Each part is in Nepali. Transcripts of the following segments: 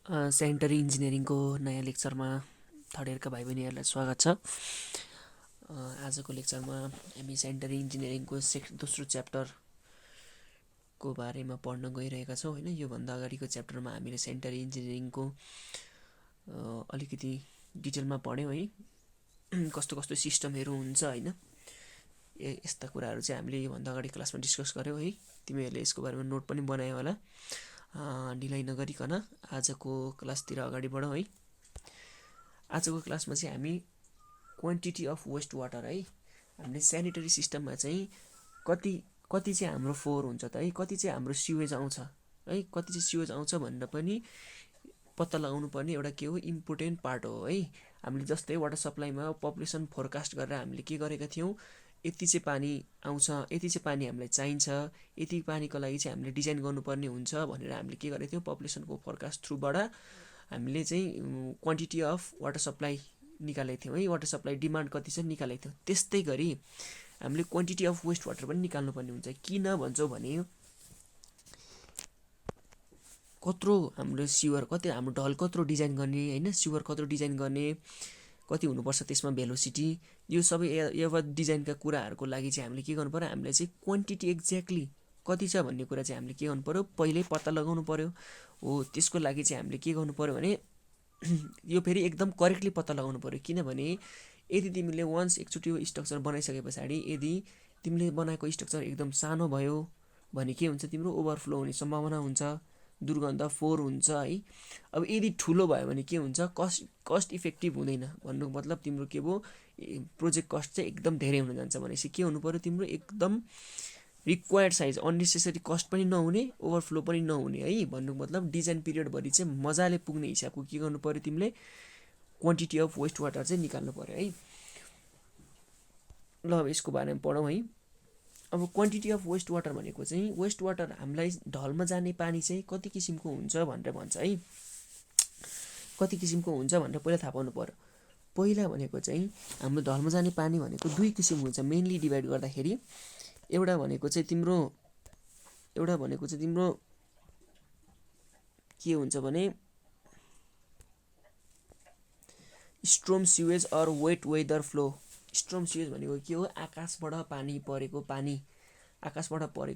सेनिटरी इन्जिनियरिङको नयाँ लेक्चरमा थर्ड इयरका भाइ बहिनीहरूलाई स्वागत छ। आजको लेक्चरमा हामी सेनिटरी इन्जिनियरिङको दोस्रो च्याप्टरको बारेमा पढ्न गइरहेका छौँ होइन। योभन्दा अगाडिको च्याप्टरमा हामीले सेनिटरी इन्जिनियरिङको अलिकति डिटेलमा पढ्यौँ है, कस्तो कस्तो सिस्टमहरू हुन्छ होइन। यस्ता कुराहरू चाहिँ हामीले योभन्दा अगाडि क्लासमा डिस्कस गऱ्यौँ है। तिमीहरूले यसको बारेमा नोट पनि बनायो होला। ढिलाइ नगरिकन आजको क्लासतिर अगाडि बढौँ है। आजको क्लासमा चाहिँ हामी क्वान्टिटी अफ वेस्ट वाटर है, हामीले सेनिटरी सिस्टममा चाहिँ कति चाहिँ हाम्रो फोहोर हुन्छ त है, कति चाहिँ हाम्रो सिवेज आउँछ है, कति चाहिँ सिवेज आउँछ भनेर पनि पत्ता लगाउनु पर्ने एउटा के हो, इम्पोर्टेन्ट पार्ट हो है। हामीले जस्तै वाटर सप्लाईमा पपुलेसन फोरकास्ट गरेर हामीले के गरेका थियौँ, यति चाहिँ पानी आउँछ, यति चाहिँ पानी हामीलाई चाहिन्छ, यति पानीको लागि चाहिँ हामीले डिजाइन गर्नुपर्ने हुन्छ भनेर हामीले के गरेका थियौँ, पपुलेसनको फोरकास्ट थ्रुबाट हामीले चाहिँ क्वान्टिटी अफ वाटर सप्लाई निकालेको थियौँ है। वाटर सप्लाई डिमान्ड कति छ निकालेको थियौँ। त्यस्तै गरी हामीले क्वान्टिटी अफ वेस्ट वाटर पनि निकाल्नुपर्ने हुन्छ। किन भन्छौँ भने कत्रो हाम्रो सिवर, कति हाम्रो ढल कत्रो डिजाइन गर्ने होइन, सिवर कत्रो डिजाइन गर्ने, कति हुनुपर्छ त्यसमा भेलोसिटी, यो सबै एभर डिजाइनका कुराहरूको लागि चाहिँ हामीले के गर्नु पर्यो, हामीले चाहिँ क्वान्टिटी एक्ज्याक्टली कति छ भन्ने कुरा चाहिँ हामीले के गर्नु पर्यो, पहिल्यै पत्ता लगाउनु पर्यो हो। त्यसको लागि चाहिँ हामीले के गर्नु पर्यो भने यो फेरि एकदम करेक्टली पत्ता लगाउनु पर्यो। किनभने यदि तिमीले वान्स एकचोटि यो स्ट्रक्चर बनाइसके पछाडि यदि तिमीले बनाएको स्ट्रक्चर एकदम सानो भयो भने के हुन्छ, तिम्रो ओभरफ्लो हुने सम्भावना हुन्छ, दुर्गन्ध फोहोर हुन्छ है। अब यदि ठुलो भयो भने के हुन्छ, कस्ट इफेक्टिभ हुँदैन। भन्नुको मतलब तिम्रो के भयो, प्रोजेक्ट कस्ट चाहिँ एकदम धेरै हुन जान्छ। भनेपछि के हुनु पर्यो, तिम्रो एकदम रिक्वायर्ड साइज, अननेसेसरी कस्ट पनि नहुने, ओभरफ्लो पनि नहुने है। भन्नुको मतलब डिजाइन पिरियडभरि चाहिँ मजाले पुग्ने हिसाबको के गर्नु पर्यो, तिमीले क्वान्टिटी अफ वेस्ट वाटर चाहिँ निकाल्नु पर्यो है। ल अब यसको बारेमा पढौँ है। अब क्वान्टिटी अफ वेस्ट वाटर भनेको चाहिँ वेस्ट वाटर हामीलाई ढलमा जाने पानी चाहिँ कति किसिमको हुन्छ भनेर भन्छ है। कति किसिमको हुन्छ भनेर पहिला थाहा पाउनु पर्यो। पहिला भनेको चाहिँ हाम्रो ढलमा जाने पानी भनेको दुई किसिमको हुन्छ मेनली डिभाइड गर्दाखेरि। एउटा भनेको चाहिँ तिम्रो के हुन्छ भने storm sewage or wet weather flow. Storm sewage भनेको के हो, आकाशबाट परेको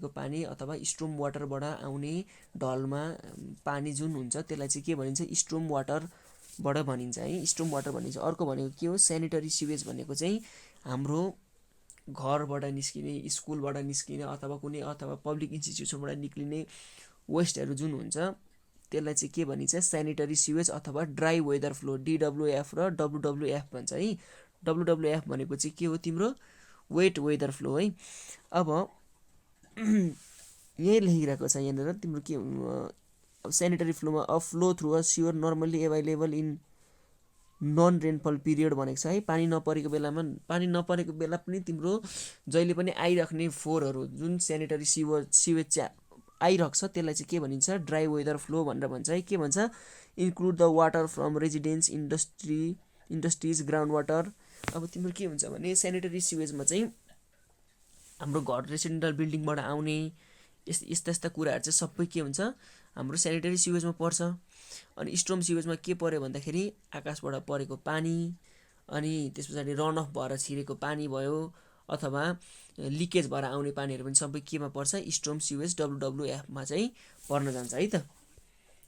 पानी अथवा स्ट्रोम वाटरबाट आउने ढलमा पानी जुन हुन्छ त्यसलाई चाहिँ के भनिन्छ, स्ट्रोम वाटरबाट भनिन्छ है, स्ट्रोम वाटर भनिन्छ। अर्को भनेको के हो, सेनिटरी सिवेज भनेको चाहिँ हाम्रो घरबाट निस्किने, स्कुलबाट निस्किने अथवा पब्लिक इन्स्टिट्युसनबाट निक्लिने वेस्टहरू जुन हुन्छ त्यसलाई चाहिँ के भनिन्छ, सेनिटरी सिवेज अथवा ड्राई वेदर फ्लो, DWF र WWF भन्छ है। WWF भनेको चाहिँ के हो, तिम्रो वेट वेदर फ्लो है। अब यही लेखिरहेको छ यहाँनिर तिम्रो के, सेनिटरी फ्लोमा a flow through a sewer normally available in non rainfall period भनेको छ है। पानी नपरेको बेला पनि तिम्रो जहिले पनि आइराख्ने फोहोरहरू जुन सेनिटरी सिवेज चाहिँ आइरहेको छ त्यसलाई चाहिँ के भनिन्छ, ड्राई वेदर फ्लो भनेर भन्छ है। के भन्छ, include the water from residence, industries, ground water. अब तिम्रो के हुन्छ भने सेनिटरी सिवेजमा चाहिँ हाम्रो घर रेसिडेन्टल बिल्डिङबाट आउने यस्ता कुराहरू चाहिँ सबै के हुन्छ, हाम्रो सेनिटरी सिवेजमा पर्छ। अनि स्ट्रोम सिवेजमा के पर्यो भन्दाखेरि आकाशबाट परेको पानी, अनि त्यस पछाडि रन अफ भएर छिरेको पानी भयो अथवा लिकेज भएर आउने पानीहरू पनि सबै केमा पर्छ, स्ट्रोम सिवेज WWFमा चाहिँ पर्न जान्छ है त।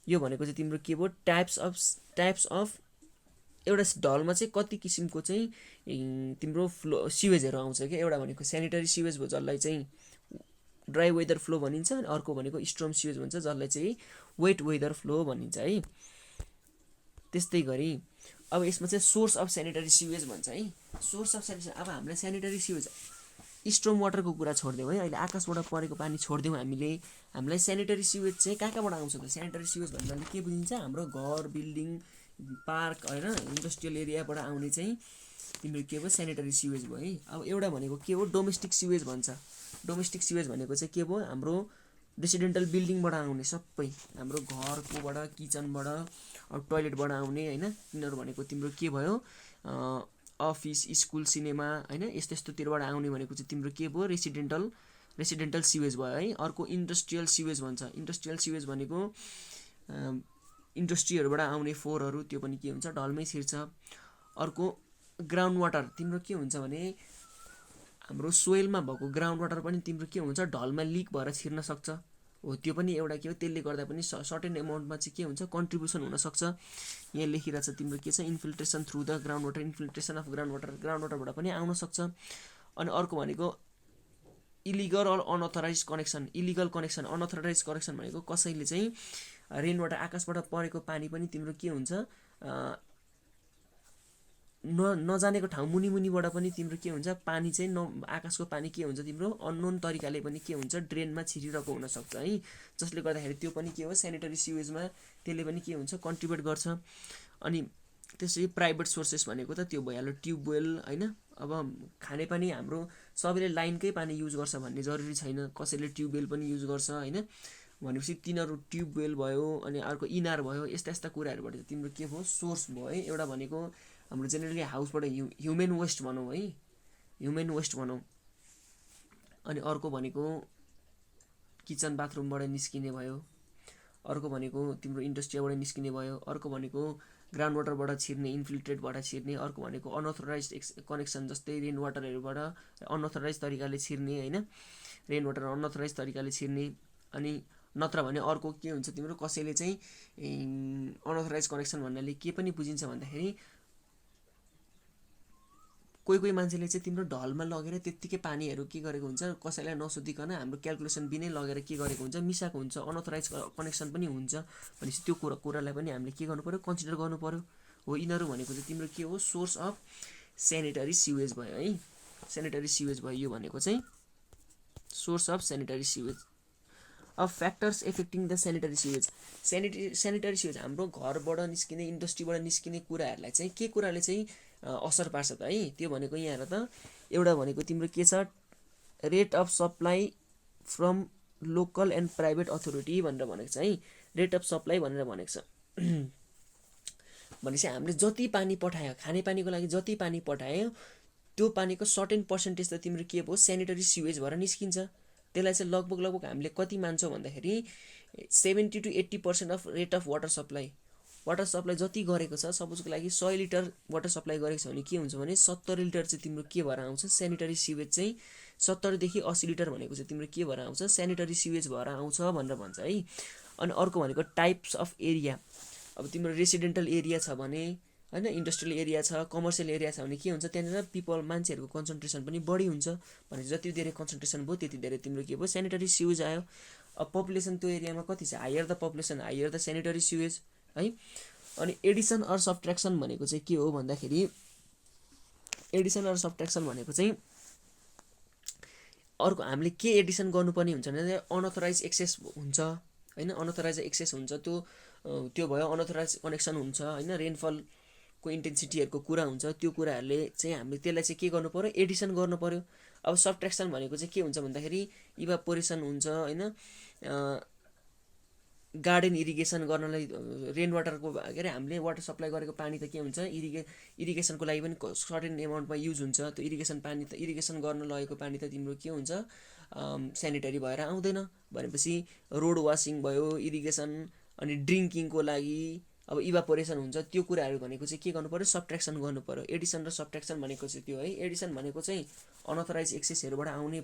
यो भनेको चाहिँ तिम्रो के भयो, टाइप्स अफ एउटा ढलमा चाहिँ कति किसिमको चाहिँ तिम्रो फ्लो सिवेजहरू आउँछ क्या। एउटा भनेको सेनिटरी सिवेज भयो जसलाई चाहिँ ड्राई वेदर फ्लो भनिन्छ, अनि अर्को भनेको स्ट्रोम सिवेज भन्छ जसलाई चाहिँ वेट वेदर फ्लो भनिन्छ है। त्यस्तै गरी अब यसमा चाहिँ सोर्स अफ सेनिटरी सिवेज भन्छ है। सोर्स अफ सेनिटरी, अब हामीलाई सेनिटरी सिवेज स्ट्रोम वाटरको कुरा छोडिदिउँ है, अहिले आकाशबाट परेको पानी छोडिदिउँ हामीलाई सेनिटरी सिवेज चाहिँ कहाँबाट आउँछ त। सेनिटरी सिवेज भन्नाले के बुझिन्छ, हाम्रो घर, बिल्डिङ, पार्क होइन, इन्डस्ट्रियल एरियाबाट आउने चाहिँ तिम्रो के भयो, सेनिटरी सिवेज भयो है। अब एउटा भनेको के हो, डोमेस्टिक सिवेज भन्छ। डोमेस्टिक सिवेज भनेको चाहिँ के भयो, हाम्रो रेसिडेन्टल बिल्डिङबाट आउने सबै, हाम्रो घरकोबाट, किचनबाट, टोइलेटबाट आउने होइन, तिनीहरू भनेको तिम्रो के भयो, अफिस, स्कुल, सिनेमा होइन, यस्तोतिरबाट आउने भनेको चाहिँ तिम्रो के भयो, रेसिडेन्टल सिवेज भयो है। अर्को इन्डस्ट्रियल सिवेज भन्छ। इन्डस्ट्रियल सिवेज भनेको इन्डस्ट्रीहरूबाट आउने फोहोरहरू त्यो पनि के हुन्छ ढलमै छिर्छ। अर्को ग्राउन्ड वाटर तिम्रो के हुन्छ भने हाम्रो सोइलमा भएको ग्राउन्ड वाटर पनि तिम्रो के हुन्छ ढलमा लिक भएर छिर्न सक्छ हो। त्यो पनि एउटा के हो, त्यसले गर्दा पनि सर्टेन एमाउन्टमा चाहिँ के हुन्छ कन्ट्रिब्युसन हुनसक्छ। यहाँ लेखिरहेको छ तिम्रो के छ infiltration through the ground water, infiltration of ground वाटरबाट पनि आउन सक्छ। अनि अर्को भनेको illegal or unauthorized connection. Illegal connection unauthorized connection भनेको कसैले चाहिँ रेन वाटर आकाशबाट परेको पानी पनि तिम्रो के हुन्छ नजानेको ठाउँ मुनिबाट पनि तिम्रो के हुन्छ पानी चाहिँ आकाशको पानी के हुन्छ तिम्रो अननोन तरिकाले पनि के हुन्छ ड्रेनमा छिरिरहेको हुनसक्छ है। जसले गर्दाखेरि त्यो पनि के हो सेनिटरी सिवेजमा त्यसले पनि के हुन्छ कन्ट्रिब्युट गर्छ। अनि त्यसरी प्राइभेट सोर्सेस भनेको त त्यो भइहाल्यो ट्युबवेल होइन। अब खानेपानी हाम्रो सबैले लाइनकै पानी युज गर्छ भन्ने जरुरी छैन, कसैले ट्युबवेल पनि युज गर्छ होइन। भनेपछि तिनीहरू ट्युबवेल भयो अनि अर्को इनार भयो, यस्ता यस्ता कुराहरूबाट तिम्रो के भयो सोर्स भयो है। एउटा भनेको हाम्रो जेनरली हाउसबाट ह्युमेन वेस्ट भनौँ है, ह्युमेन वेस्ट भनौँ। अनि अर्को भनेको किचन बाथरुमबाट निस्किने भयो, अर्को भनेको तिम्रो इन्डस्ट्रीबाट निस्किने भयो, अर्को भनेको ग्राउन्ड वाटरबाट छिर्ने इन्फिल्ट्रेटबाट छिर्ने, अर्को भनेको अनअथराइज कनेक्सन जस्तै रेन वाटरहरूबाट अनअथराइज तरिकाले छिर्ने होइन, रेन वाटर अनअथराइज तरिकाले छिर्ने। अनि नत्र भने अर्को के हुन्छ तिम्रो कसैले चाहिँ अनअथराइज कनेक्सन भन्नाले के पनि बुझिन्छ भन्दाखेरि कोही मान्छेले चाहिँ तिम्रो ढलमा लगेर त्यत्तिकै पानीहरू के गरेको हुन्छ कसैलाई नसोधिकन हाम्रो क्यालकुलेसन बिनै लगेर के गरेको हुन्छ मिसाएको हुन्छ, अनअथराइज कनेक्सन पनि हुन्छ। भनेपछि त्यो कुरालाई पनि हामीले के गर्नु पर्यो कन्सिडर गर्नु पर्यो हो। यिनीहरू भनेको चाहिँ तिम्रो के हो सोर्स अफ सेनिटरी सिवेज भयो है। सेनिटरी सिवेज भयो यो भनेको चाहिँ सोर्स अफ सेनिटरी सिवेज। अब factors affecting the sanitary sewage. Sanitary sewage हाम्रो घरबाट निस्किने इन्डस्ट्रीबाट निस्किने कुराहरूलाई चाहिँ के कुराले चाहिँ असर पार्छ त है। त्यो भनेको यहाँ हेर त, एउटा भनेको तिम्रो के छ rate of supply from local and private authority भनेर भनेको छ है। रेट अफ सप्लाई भनेर भनेको छ भनेपछि हामीले जति पानी पठायो खानेपानीको लागि जति पानी पठायो त्यो पानीको सर्टेन पर्सेन्टेज त तिम्रो के भयो सेनिटरी सिवेज भएर निस्किन्छ। त्यसलाई चाहिँ लगभग हामीले कति मान्छौँ भन्दाखेरि 70 to 80% of rate of water supply. Water supply जति गरेको छ सपोजको लागि 100 लिटर वाटर सप्लाई गरेको छ भने के हुन्छ भने 70 लिटर चाहिँ तिम्रो के भएर आउँछ सेनिटरी सिवेज चाहिँ 70 देखि 80 लिटर भनेको चाहिँ तिम्रो के भएर आउँछ सेनिटरी सिवेज भएर आउँछ भनेर भन्छ है। अनि अर्को भनेको टाइप्स अफ एरिया। अब तिम्रो रेसिडेन्टल एरिया छ भने होइन इन्डस्ट्रियल एरिया छ कमर्सियल एरिया छ भने के हुन्छ त्यहाँनिर पिपल मान्छेहरूको कन्सन्ट्रेसन पनि बढी हुन्छ। भने जति धेरै कन्सन्ट्रेसन भयो त्यति धेरै तिम्रो के भयो सेनिटरी सिवेज आयो। अब पपुलेसन त्यो एरियामा कति छ higher the population higher the sanitary sewage है। अनि एडिसन अर सब्ट्र्याक्सन भनेको चाहिँ के हो भन्दाखेरि एडिसन अर सब्ट्र्याक्सन भनेको चाहिँ अर्को हामीले के एडिसन गर्नुपर्ने हुन्छ भने अनअथराइज एक्सेस हुन्छ होइन। अनअथराइज एक्सेस हुन्छ त्यो भयो अनअथराइज कनेक्सन हुन्छ होइन। रेनफलको इन्टेन्सिटीहरूको कुरा हुन्छ त्यो कुराहरूले चाहिँ हामीले त्यसलाई चाहिँ के गर्नु पर्यो एडिसन गर्नु पर्यो। अब सब्ट्र्याक्सन भनेको चाहिँ के हुन्छ भन्दाखेरि इभापोरेसन हुन्छ होइन। गार्डन इरिगेसन गर्नलाई रेन वाटरको के अरे हामीले वाटर सप्लाई गरेको पानी त के हुन्छ इरिगेसनको लागि पनि सर्टेन एमाउन्टमा युज हुन्छ। त्यो इरिगेसन गर्न लगेको पानी त तिम्रो के हुन्छ सेनिटरी भएर आउँदैन। भनेपछि रोड वासिङ भयो इरिगेसन अनि ड्रिङ्किङको लागि अब इभापोरेसन हुन्छ त्यो कुराहरू भनेको चाहिँ के गर्नु पर्यो सब्ट्र्याक्सन गर्नु पर्यो। एडिसन र सब्ट्र्याक्सन भनेको चाहिँ त्यो है। एडिसन भनेको चाहिँ अनअथराइज एक्सेसहरूबाट आउने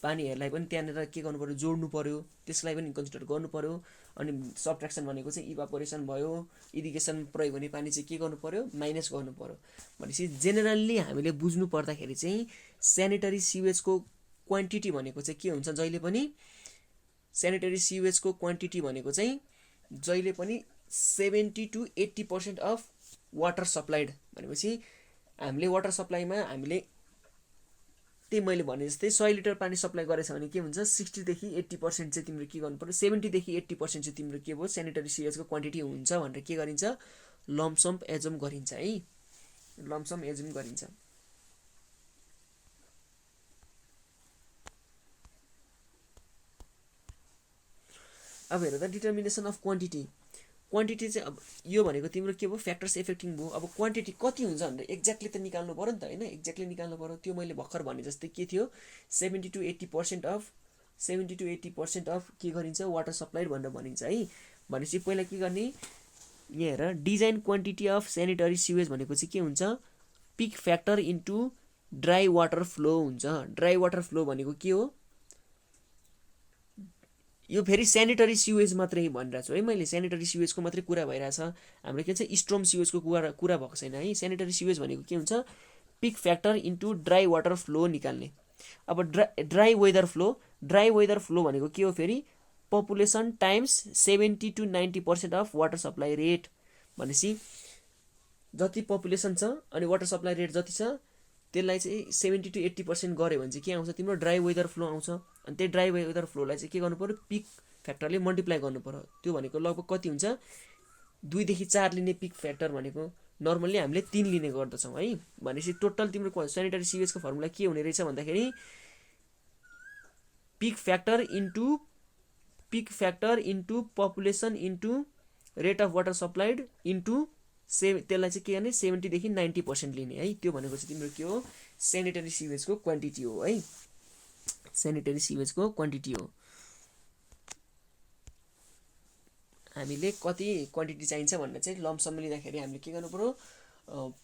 पानीहरूलाई पनि त्यहाँनिर के गर्नु पर्यो जोड्नु पर्यो, त्यसलाई पनि कन्सिडर गर्नु पर्यो। अनि सब्ट्र्याक्सन भनेको चाहिँ इभापोरेसन भयो इरिगेसन प्रयोग हुने पानी चाहिँ के गर्नु पर्यो माइनस गर्नु पर्यो। भनेपछि जेनरल्ली हामीले बुझ्नु पर्दाखेरि चाहिँ सेनिटरी सिवेजको क्वान्टिटी भनेको चाहिँ के हुन्छ जहिले पनि सेनिटरी सिवेजको क्वान्टिटी भनेको चाहिँ जहिले पनि 70 to 80% अफ वाटर सप्लाइड। भनेपछि हामीले वाटर सप्लाईमा हामीले त्यही मैले भने जस्तै 100 लिटर पानी सप्लाई गरेछ भने के हुन्छ 60 देखि 80% चाहिँ तिम्रो के गर्नु पर्यो 70 देखि 80% चाहिँ तिम्रो के भयो सेनिटरी सिवेजको क्वान्टिटी हुन्छ भनेर के गरिन्छ लम्पसम एजुम गरिन्छ है। लम्पसम एजुम गरिन्छ। अब हेर त डिटर्मिनेसन अफ क्वान्टिटी चाहिँ अब यो भनेको तिम्रो के भयो फ्याक्टर्स एफेक्टिङ भयो। अब क्वान्टिटी कति हुन्छ भनेर एक्ज्याक्टली त निकाल्नु पर्यो नि त होइन। एक्ज्याक्टली निकाल्नु पर्यो त्यो मैले भर्खर भने जस्तै के थियो 70 to 80% अफ के गरिन्छ वाटर सप्लाई भनेर भनिन्छ है। भनेपछि पहिला के गर्ने यहाँ हेर design quantity of sanitary sewage भनेको चाहिँ के हुन्छ peak factor into dry water flow हुन्छ। ड्राई वाटर फ्लो भनेको के हो यो फेरि सेनिटरी सिवेज मात्रै भनिरहेको छु है मैले सेनिटरी सिवेजको मात्रै कुरा भइरहेछ हाम्रो के भन्छ स्ट्रम सिवेजको कुरा भएको छैन है। सेनिटरी सिवेज भनेको के हुन्छ peak factor into dry water flow निकाल्ने। अब ड्राई वेदर फ्लो भनेको के हो फेरि population times 70 to 90% of water supply rate भनेपछि जति पपुलेसन छ अनि वाटर सप्लाई रेट जति छ त्यसलाई चाहिँ 70 to 80% गऱ्यो भने चाहिँ के आउँछ तिम्रो ड्राई वेदर फ्लो आउँछ। अनि त्यही ड्राई वेदर फ्लोलाई चाहिँ के गर्नु पर्यो पिक फ्याक्टरले मल्टिप्लाई गर्नु पर्यो। त्यो भनेको लगभग कति हुन्छ 2 देखि 4 लिने पिक फ्याक्टर भनेको नर्मल्ली हामीले 3 लिने गर्दछौँ है। भनेपछि टोटल तिम्रो सेनिटरी सिवेजको फर्मुला के हुने रहेछ भन्दाखेरि peak factor into population into rate of water supplied into त्यसलाई चाहिँ के गर्ने 70 देखि 90% लिने है। त्यो भनेको चाहिँ तिम्रो के हो सेनिटरी सिवेजको क्वान्टिटी हो है। सेनिटरी सिवेजको क्वान्टिटी हो। हामीले कति क्वान्टिटी चाहिन्छ भन्ने चाहिँ लम्पसम लिँदाखेरि हामीले के गर्नु पर्यो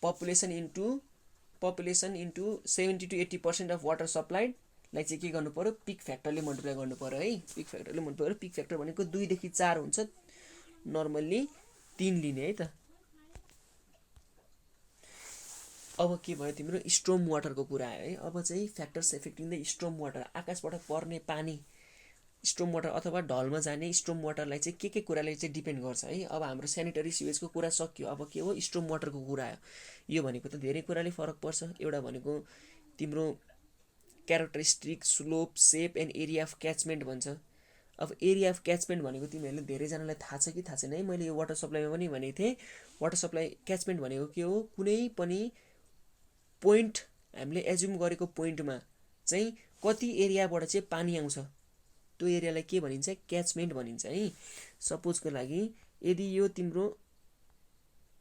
population into 70 to 80% of water supplied लाई चाहिँ के गर्नु पर्यो पिक फ्याक्टरले मल्टिप्लाई गर्नु पर्यो है। पिक फ्याक्टरले मल्टिप्लाई पिक फ्याक्टर भनेको 2 देखि 4 हुन्छ नर्मल्ली 3 लिने है त। अब के भयो तिम्रो स्ट्रम वाटरको कुरा आयो है। अब चाहिँ फ्याक्टर्स एफेक्टिङ द स्ट्रम वाटर आकाशबाट पर्ने पानी स्ट्रम वाटर अथवा ढलमा जाने स्ट्रम वाटरलाई चाहिँ के कुराले चाहिँ डिपेन्ड गर्छ है। अब हाम्रो सेनिटरी सिवेजको कुरा सक्यो। अब के हो स्ट्रम वाटरको कुरा आयो। यो भनेको त धेरै कुराले फरक पर्छ। एउटा भनेको तिम्रो characteristic slope shape and area of catchment भन्छ। अब एरिया अफ क्याचमेन्ट भनेको तिमीहरूले धेरैजनालाई थाहा छ कि थाहा छैन है। मैले यो वाटर सप्लाईमा पनि भनेको थिएँ वाटर सप्लाई क्याचमेन्ट भनेको के हो कुनै पनि पोइन्ट हामीले एज्युम गरेको पोइन्टमा चाहिँ कति एरियाबाट चाहिँ पानी आउँछ त्यो एरियालाई के भनिन्छ क्याचमेन्ट भनिन्छ है। सपोजको लागि यदि यो तिम्रो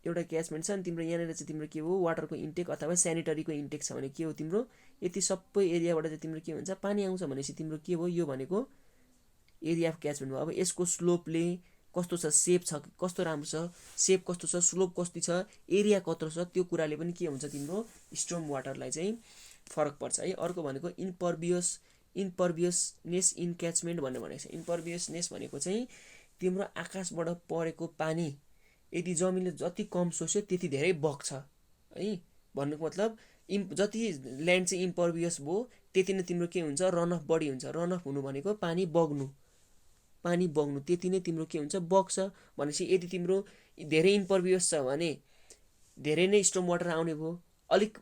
एउटा क्याचमेन्ट छ अनि तिम्रो यहाँनिर चाहिँ तिम्रो के हो वाटरको इन्टेक अथवा सेनिटरीको इन्टेक छ भने के हो तिम्रो यति सबै एरियाबाट चाहिँ तिम्रो के हुन्छ पानी आउँछ भनेपछि तिम्रो के हो यो भनेको एरिया अफ क्याचमेन्ट हो। अब यसको स्लोपले कस्तो छ सेप छ कस्तो राम्रो छ सेप कस्तो छ स्लोप कस्तो छ एरिया कत्रो छ त्यो कुराले पनि के हुन्छ तिम्रो स्ट्रम वाटरलाई चाहिँ फरक पर्छ है। अर्को भनेको इम्पर्भियसनेस इन क्याचमेन्ट भनेर भनेको छ। इम्पर्भियसनेस भनेको चाहिँ तिम्रो आकाशबाट परेको पानी यदि जमिनले जति कम सोच्यो त्यति धेरै बग्छ है। भन्नुको मतलब जति ल्यान्ड चाहिँ इम्पर्भियस भयो त्यति नै तिम्रो के हुन्छ रन अफ बढी हुन्छ। रन अफ हुनु भनेको पानी बग्नु त्यति नै तिम्रो के हुन्छ बग्छ। भनेपछि यदि तिम्रो धेरै इम्पर्भियस छ भने धेरै नै स्ट्रम वाटर आउने भयो। अलिक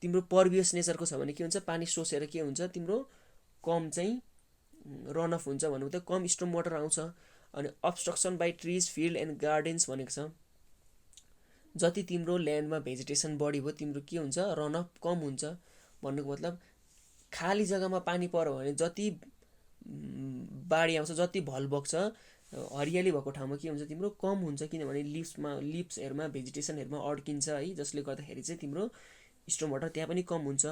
तिम्रो पर्भियस नेचरको छ भने के हुन्छ पानी सोसेर के हुन्छ तिम्रो कम चाहिँ रन अफ हुन्छ भन्नु त कम स्ट्रम वाटर आउँछ। अनि obstruction by trees field and gardens भनेको छ जति तिम्रो ल्यान्डमा भेजिटेसन बढी भयो तिम्रो के हुन्छ रन अफ कम हुन्छ। भन्नुको मतलब खाली जग्गामा पानी पर्यो भने जति बाढी आउँछ जति भल बग्छ हरियाली भएको ठाउँमा के हुन्छ तिम्रो कम हुन्छ किनभने लिप्सहरूमा भेजिटेसनहरूमा अड्किन्छ है जसले गर्दाखेरि चाहिँ तिम्रो स्ट्रम वाटर त्यहाँ पनि कम हुन्छ।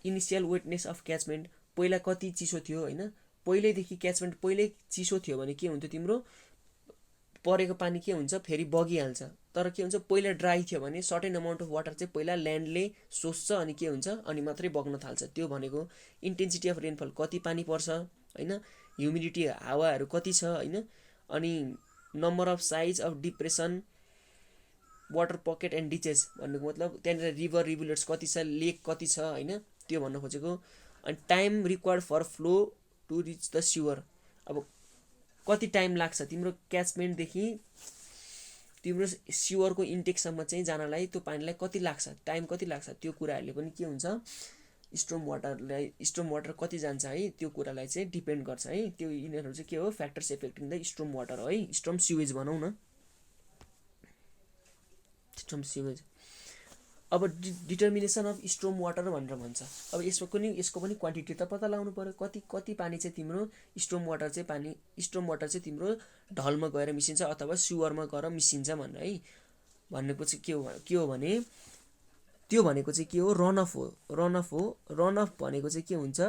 इनिसियल वेटनेस अफ क्याचमेन्ट पहिला कति चिसो थियो होइन पहिल्यैदेखि क्याचमेन्ट पहिल्यै चिसो थियो भने के हुन्थ्यो तिम्रो परेको पानी के हुन्छ फेरि बगिहाल्छ। तर के हुन्छ पहिला ड्राई थियो भने सर्टेन अमाउन्ट अफ वाटर चाहिँ पहिला ल्यान्डले सोच्छ अनि के हुन्छ अनि मात्रै बग्न थाल्छ। त्यो भनेको इन्टेन्सिटी अफ रेनफल कति पानी पर्छ होइन ह्युमिडिटी हावाहरू कति छ होइन अनि number of size of depression water pocket and ditches भन्नुको मतलब त्यहाँनिर रिभर रिभुलेट्स कति छ लेक कति छ होइन त्यो भन्न खोजेको। अनि time required for flow to reach the sewer अब कति टाइम लाग्छ तिम्रो क्याचमेन्टदेखि तिम्रो स्युवरको इन्टेकसम्म चाहिँ जानलाई त्यो पानीलाई कति लाग्छ टाइम कति लाग्छ त्यो कुराहरूले पनि के हुन्छ स्ट्रम वाटर कति जान्छ है त्यो कुरालाई चाहिँ डिपेन्ड गर्छ है। त्यो यिनीहरू चाहिँ के हो फ्याक्टर्स एफेक्टिङ द स्ट्रम वाटर हो है। स्ट्रम सिवेज भनौँ न स्ट्रम सिवेज। अब डिटर्मिनेसन अफ स्ट्रम वाटर भनेर भन्छ। अब यसको पनि क्वान्टिटी त पत्ता लगाउनु पर्यो कति पानी चाहिँ तिम्रो स्ट्रम वाटर चाहिँ तिम्रो ढलमा गएर मिसिन्छ अथवा स्युवरमा गएर मिसिन्छ भनेर है। भन्नुको चाहिँ के हो भने त्यो भनेको चाहिँ के हो रन अफ भनेको चाहिँ के हुन्छ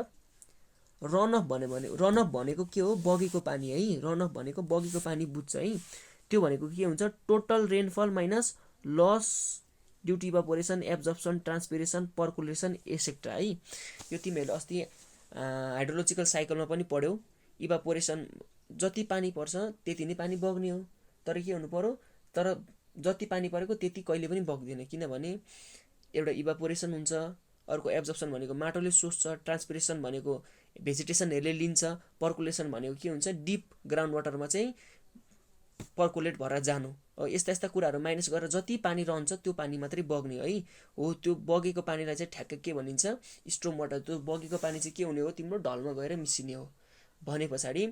रन अफ भनेको के हो बगेको पानी है। रन अफ भनेको बगेको पानी बुझ्छ है। त्यो भनेको के हुन्छ total rainfall minus loss due to evaporation absorption transpiration percolation etcetera है। यो तिमीहरूले अस्ति हाइड्रोलोजिकल साइकलमा पनि पढ्यौ। इभापोरेसन जति पानी पर्छ त्यति नै पानी बग्ने हो, तर के हुनु पर्यो, तर जति पानी परेको त्यति कहिले पनि बग्दैन, किनभने एउटा इभापोरेसन हुन्छ, अर्को एब्जर्प्सन भनेको माटोले सोच्छ, ट्रान्सपिरेसन भनेको भेजिटेसनहरूले लिन्छ, पर्कुलेसन भनेको के हुन्छ डिप ग्राउन्ड वाटरमा चाहिँ पर्कुलेट भएर जानु। यस्ता यस्ता कुराहरू माइनस गरेर जति पानी रहन्छ त्यो पानी मात्रै बग्ने है हो। त्यो बगेको पानीलाई चाहिँ ठ्याक्कै के भनिन्छ स्ट्रम वाटर। त्यो बगेको पानी चाहिँ के हुने हो तिम्रो ढलमा गएर मिसिने हो। भने पछाडि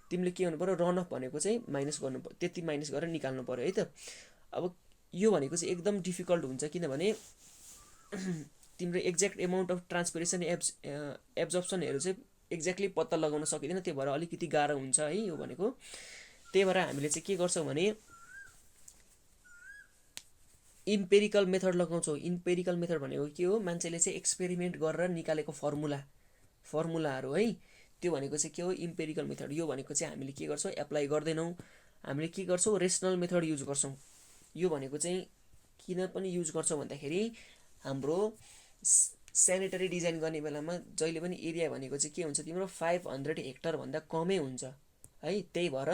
तिमीले के गर्नु पर्यो रन अफ भनेको चाहिँ माइनस गर्नु पर्यो, त्यति माइनस गरेर निकाल्नु पर्यो है त। अब यो भनेको चाहिँ एकदम डिफिकल्ट हुन्छ, किनभने तिम्रो एक्ज्याक्ट एमाउन्ट अफ ट्रान्सपिरेसन एब्जर्प्सनहरू चाहिँ एक्ज्याक्टली पत्ता लगाउन सकिँदैन, त्यही भएर अलिकति गाह्रो हुन्छ है यो भनेको। त्यही भएर हामीले चाहिँ के गर्छौँ भने इम्पेरिकल मेथड लगाउँछौँ। इम्पेरिकल मेथड भनेको के हो, मान्छेले चाहिँ एक्सपेरिमेन्ट गरेर निकालेको फर्मुलाहरू है, त्यो भनेको चाहिँ के हो इम्पेरिकल मेथड। यो भनेको चाहिँ हामीले के गर्छौँ एप्लाई गर्दैनौँ, हामीले के गर्छौँ रेसनल मेथड युज गर्छौँ। यो भनेको चाहिँ किन पनि युज गर्छौँ भन्दाखेरि हाम्रो सेनिटरी डिजाइन गर्ने बेलामा जहिले पनि एरिया भनेको चाहिँ के हुन्छ तिम्रो 500 हेक्टरभन्दा कमै हुन्छ है। त्यही भएर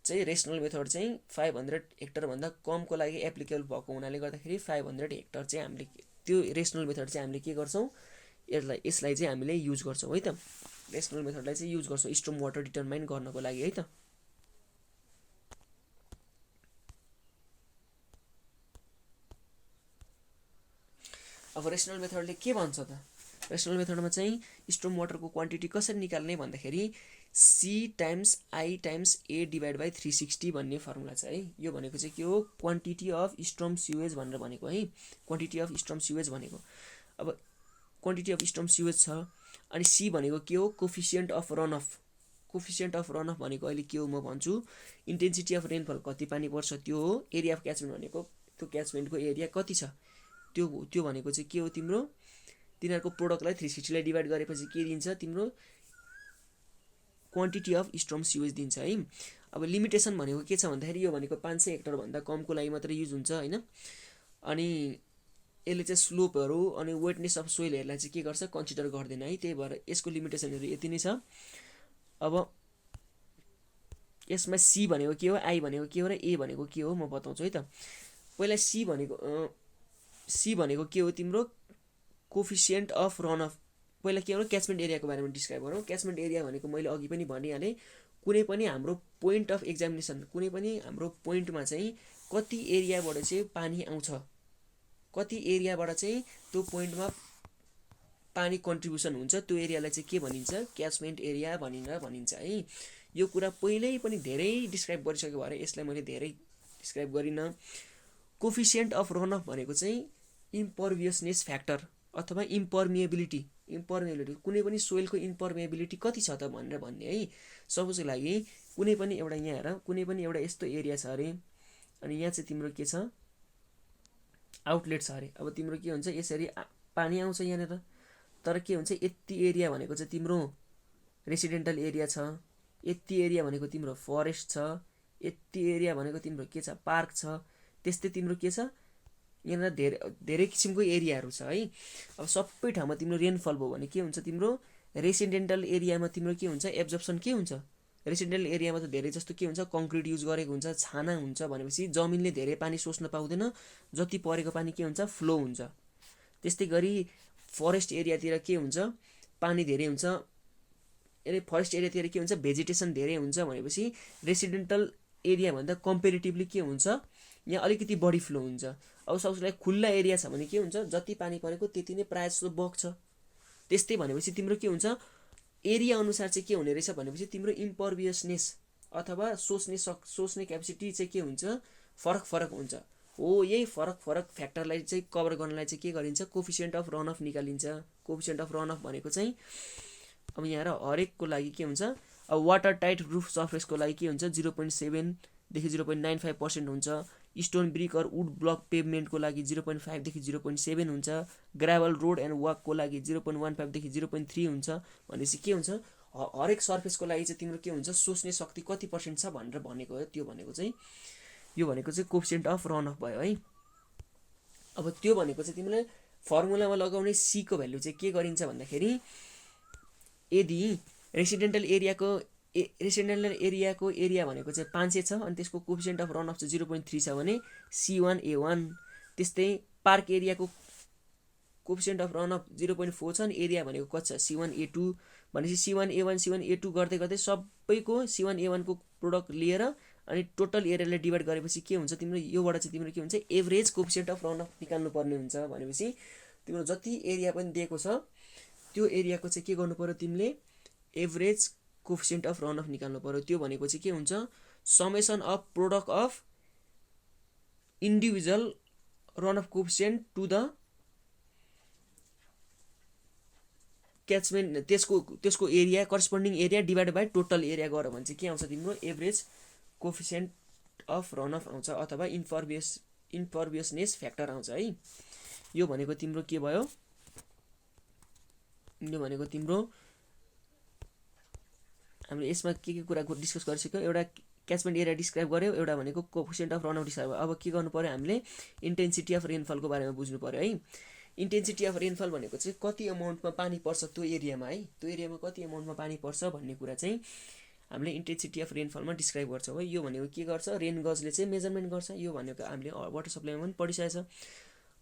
चाहिँ रेसनल मेथड चाहिँ 500 हेक्टरभन्दा कमको लागि एप्लिकेबल भएको हुनाले गर्दाखेरि 500 हेक्टर चाहिँ हामीले त्यो रेसनल मेथड चाहिँ हामीले के गर्छौँ यसलाई चाहिँ हामीले युज गर्छौँ है त। रेसनल मेथडलाई चाहिँ युज गर्छौँ स्ट्रम वाटर डिटर्माइन गर्नको लागि है त। अब रेसनल मेथडले के भन्छ त, रेसनल मेथडमा चाहिँ स्ट्रम वाटरको क्वान्टिटी कसरी निकाल्ने भन्दाखेरि C times I times A divide by 360 भन्ने फर्मुला छ है। यो भनेको चाहिँ के हो क्वान्टिटी अफ स्ट्रम स्युएज भनेर भनेको है, क्वान्टिटी अफ स्ट्रम स्युएज भनेको। अब क्वान्टिटी अफ स्ट्रम स्युएज छ, अनि C भनेको के हो coefficient of run of. Coefficient of run of भनेको अहिले के हो म भन्छु, इन्टेन्सिटी अफ रेनफल कति पानी पर्छ त्यो हो, एरिया अफ क्याचमेन्ट भनेको त्यो क्याचमेन्टको एरिया कति छ त्यो भनेको चाहिँ के हो तिम्रो तिनीहरूको प्रोडक्टलाई 360 लाई डिभाइड गरेपछि के दिन्छ तिम्रो क्वान्टिटी अफ स्ट्रम स्युएज दिन्छ है। अब लिमिटेसन भनेको के छ भन्दाखेरि यो भनेको 500 हेक्टरभन्दा कमको लागि मात्रै युज हुन्छ हैन। अनि यसले चाहिँ स्लोपहरू अनि वेटनेस अफ सोइलहरूलाई चाहिँ के गर्छ कन्सिडर गर्दैन है, त्यही भएर यसको लिमिटेसनहरू यति नै छ। अब यसमा C भनेको के हो, I भनेको के हो र A भनेको के हो म बताउँछु है त। पहिला C भनेको के हो तिम्रो कोफिसियन्ट अफ रन अफ। पहिला के हो क्याचमेन्ट एरियाको बारेमा डिस्क्राइब गरौँ। क्याचमेन्ट एरिया भनेको मैले अघि पनि भनिहालेँ, कुनै पनि हाम्रो पोइन्ट अफ एक्जामिनेसन कुनै पनि हाम्रो पोइन्टमा चाहिँ कति एरियाबाट चाहिँ पानी आउँछ, कति एरियाबाट चाहिँ त्यो पोइन्टमा पानी कन्ट्रिब्युसन हुन्छ, त्यो एरियालाई चाहिँ के भनिन्छ क्याचमेन्ट एरिया भनिन्छ है। यो कुरा पहिल्यै पनि धेरै डिस्क्राइब गरिसकेको भएर यसलाई मैले धेरै डिस्क्राइब गरिनँ। कोफिसियन्ट अफ रन अफ भनेको चाहिँ इम्पर्भियसनेस फ्याक्टर अथवा इम्पर्मिएबिलिटी कुनै पनि सोइलको इम्पर्मिएबिलिटी कति छ त भनेर भन्ने है। सपोजको लागि कुनै पनि एउटा यहाँ हेर कुनै पनि एउटा यस्तो एरिया छ अरे, अनि यहाँ चाहिँ तिम्रो के छ आउटलेट छ अरे। अब तिम्रो के हुन्छ यसरी पानी आउँछ यहाँनिर, तर के हुन्छ यति एरिया भनेको चाहिँ तिम्रो रेसिडेन्टल एरिया छ, यति एरिया भनेको तिम्रो फरेस्ट छ, यति एरिया भनेको तिम्रो के छ पार्क छ, त्यस्तै तिम्रो के छ यहाँनिर धेरै किसिमको एरियाहरू छ है। अब सबै ठाउँमा तिम्रो रेनफल भयो भने के हुन्छ तिम्रो रेसिडेन्टल एरियामा तिम्रो के हुन्छ एब्जर्प्सन के हुन्छ, रेसिडेन्टल एरियामा त धेरै जस्तो के हुन्छ कङ्क्रिट युज गरेको हुन्छ, छाना हुन्छ, भनेपछि जमिनले धेरै पानी सोच्न पाउँदैन, जति परेको पानी के हुन्छ फ्लो हुन्छ। त्यस्तै गरी फरेस्ट एरियातिर के हुन्छ पानी धेरै हुन्छ, फरेस्ट एरियातिर के हुन्छ भेजिटेसन धेरै हुन्छ, भनेपछि रेसिडेन्टल एरियाभन्दा कम्पेरिटिभली के हुन्छ यहाँ अलिकति बढी फ्लो हुन्छ। अब सबैलाई खुल्ला एरिया छ भने के हुन्छ जति पानी परेको त्यति नै प्रायः जस्तो बग्छ। त्यस्तै भनेपछि तिम्रो के हुन्छ एरिया अनुसार चाहिँ के हुने रहेछ भनेपछि तिम्रो इम्पर्भियसनेस अथवा सोच्ने क्यापेसिटी चाहिँ के हुन्छ फरक हुन्छ हो। यही फरक फ्याक्टरलाई चाहिँ कभर गर्नलाई चाहिँ के गरिन्छ कोफिसियन्ट अफ रन अफ निकालिन्छ। कोफिसियन्ट अफ रन अफ भनेको चाहिँ अब यहाँ हरेकको लागि के हुन्छ, अब वाटर टाइट रुफ सर्फेसको लागि के हुन्छ 0.7 देखि 0.95% हुन्छ, स्टोन ब्रिक और वुड ब्लक पेभमेन्टको लागि 0.5 देखि 0.7 हुन्छ, ग्राभल रोड एन्ड वाकको लागि 0.15 देखि 0.3 हुन्छ। भनेपछि के हुन्छ हरेक सर्फेसको लागि चाहिँ तिम्रो के हुन्छ सोच्ने शक्ति कति % छ भनेर भनेको हो। त्यो भनेको चाहिँ यो भनेको चाहिँ कोएफिसिएन्ट अफ रन अफ भयो है। अब त्यो भनेको चाहिँ तिमीले फर्मुलामा लगाउने सी को भ्यालु चाहिँ के गरिन्छ भन्दाखेरि यदि रेसिडेन्टल एरियाको एरिया भनेको चाहिँ 500 छ अनि त्यसको कोएफिसिएन्ट अफ रन अफ चाहिँ 0.3 छ भने C1A1। त्यस्तै पार्क एरियाको कोएफिसिएन्ट अफ रन अफ 0.4 छ अनि एरिया भनेको कति छ C1A2 भनेपछि C1A1 C1A2 गर्दै गर्दै सबैको C1A1 को प्रोडक्ट लिएर अनि टोटल एरियाले डिभाइड गरेपछि के हुन्छ तिम्रो योबाट चाहिँ तिम्रो के हुन्छ average coefficient of runoff निकाल्नु पर्ने हुन्छ। भनेपछि तिम्रो जति एरिया पनि दिएको छ त्यो एरियाको चाहिँ के गर्नु पर्यो तिमीले average coefficient of runoff निकाल्नु पर्यो। त्यो भनेको चाहिँ के हुन्छ summation of product of individual runoff coefficient to the catchment त्यसको area corresponding area divide by total area गर्यो भने चाहिँ के आउँछ तिम्रो average coefficient of runoff आउँछ अथवा इन्फर्बियसनेस फ्याक्टर आउँछ है। यो भनेको तिम्रो के भयो यो भनेको तिम्रो हामीले यसमा के कुरा डिस्कस गरिसक्यो। एउटा क्याचमेन्ट एरिया डिस्क्राइब गर्यो, एउटा भनेको coefficient of run of describe. अब के गर्नु पर्यो हामीले इन्टेन्सिटी अफ रेनफलको बारेमा बुझ्नु पर्यो है। इन्टेन्सिटी अफ रेनफल भनेको चाहिँ कति अमाउन्टमा पानी पर्छ त्यो एरियामा है, त्यो एरियामा कति अमाउन्टमा पानी पर्छ भन्ने कुरा चाहिँ हामीले इन्टेन्सिटी अफ रेनफलमा डिस्क्राइब गर्छौँ है। यो भनेको के गर्छ रेन गजले चाहिँ मेजरमेन्ट गर्छ। यो भनेको हामीले वाटर सप्लाईमा पनि पढिसकेको छ